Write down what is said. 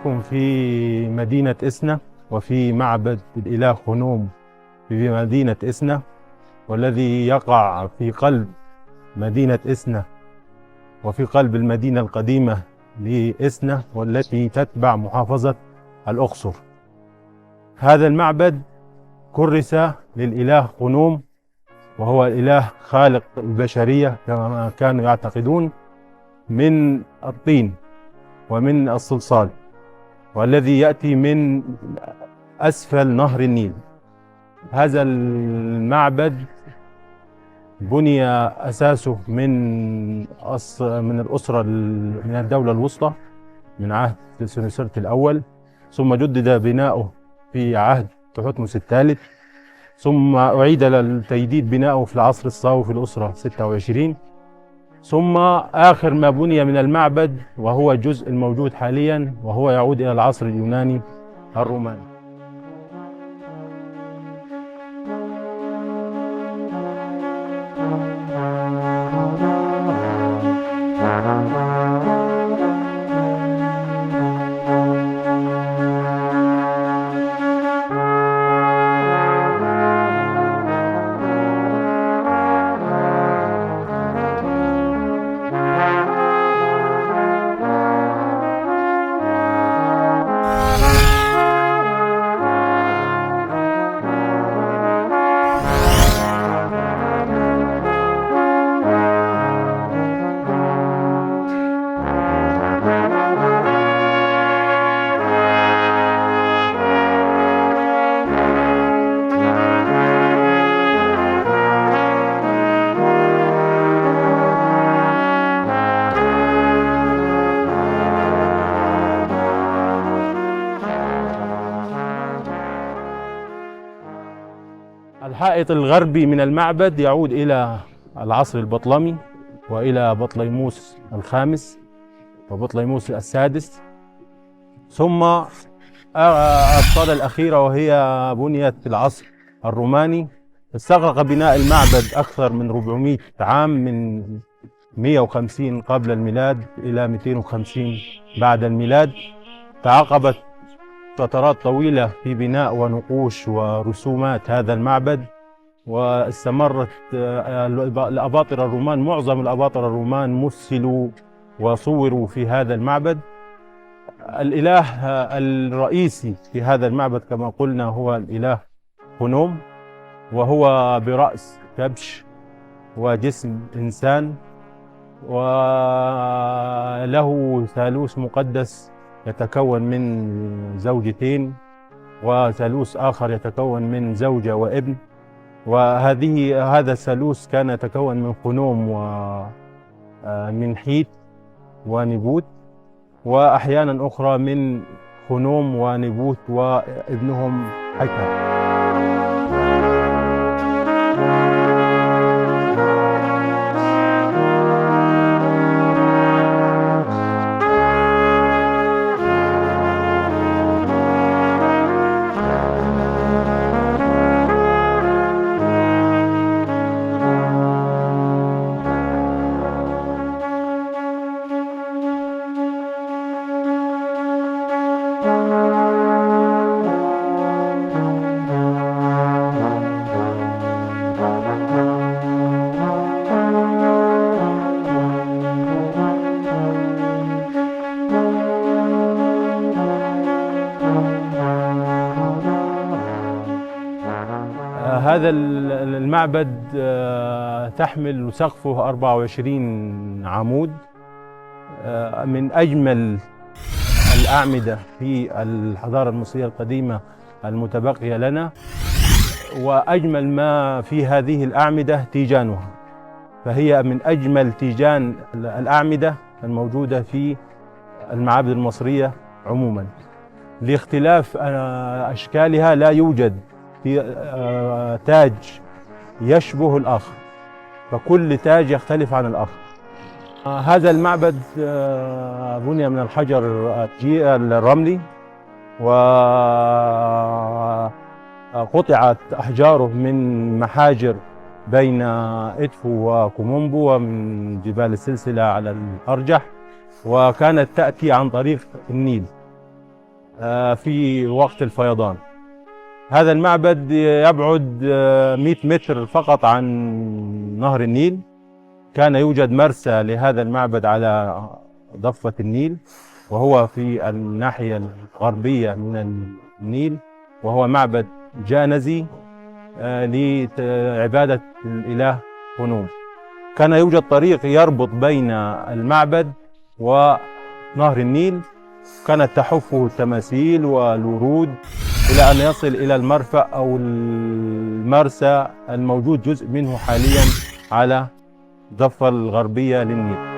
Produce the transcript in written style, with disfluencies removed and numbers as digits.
بكم في مدينة إسنا وفي معبد الإله خنوم في مدينة إسنا، والذي يقع في قلب مدينة إسنا وفي قلب المدينة القديمة لإسنا والتي تتبع محافظة الأقصر. هذا المعبد كرس للإله خنوم، وهو الإله خالق البشرية كما كانوا يعتقدون، من الطين ومن الصلصال، والذي يأتي من أسفل نهر النيل. هذا المعبد بني أساسه من الدولة الوسطى، من عهد سنوسرة الأول، ثم جدد بناؤه في عهد تحتمس الثالث، ثم أعيد للتجديد بناؤه في العصر الصاوي في الأسرة 26، ثم آخر ما بني من المعبد وهو الجزء الموجود حاليا، وهو يعود إلى العصر اليوناني الروماني. الحائط الغربي من المعبد يعود إلى العصر البطلمي وإلى بطليموس الخامس وبطليموس السادس، ثم الصالة الأخيرة وهي بنيت في العصر الروماني. استغرق بناء المعبد أكثر من 400 عام، من 150 قبل الميلاد إلى 250 بعد الميلاد. تعاقبت فترات طويلة في بناء ونقوش ورسومات هذا المعبد، واستمرت الأباطرة الرومان، معظم الأباطرة الرومان مثلوا وصوروا في هذا المعبد. الإله الرئيسي في هذا المعبد كما قلنا هو الإله خنوم، وهو برأس كبش وجسم إنسان، وله ثالوث مقدس يتكون من زوجتين، وثالوث آخر يتكون من زوجة وابن. هذا الثالوث كان يتكون من خنوم ومن حيت ونبوت، وأحيانا أخرى من خنوم ونبوت وابنهم حكا. هذا المعبد تحمل سقفه 24 عمود، من أجمل الأعمدة في الحضارة المصرية القديمة المتبقية لنا، وأجمل ما في هذه الأعمدة تيجانها، فهي من أجمل تيجان الأعمدة الموجودة في المعابد المصرية عموما. لاختلاف أشكالها لا يوجد في تاج يشبه الآخر، فكل تاج يختلف عن الآخر. هذا المعبد بني من الحجر الرملي، وقطعت أحجاره من محاجر بين إدفو وكومومبو ومن جبال السلسلة على الأرجح، وكانت تأتي عن طريق النيل. في وقت الفيضان. هذا المعبد يبعد 100 متر فقط عن نهر النيل. كان يوجد مرسى لهذا المعبد على ضفة النيل، وهو في الناحية الغربية من النيل، وهو معبد جانزي لعبادة الإله هنوم. كان يوجد طريق يربط بين المعبد ونهر النيل، كانت تحفه التماثيل والورود إلى أن يصل إلى المرفأ أو المرسى الموجود جزء منه حاليا على الضفة الغربية للنيل.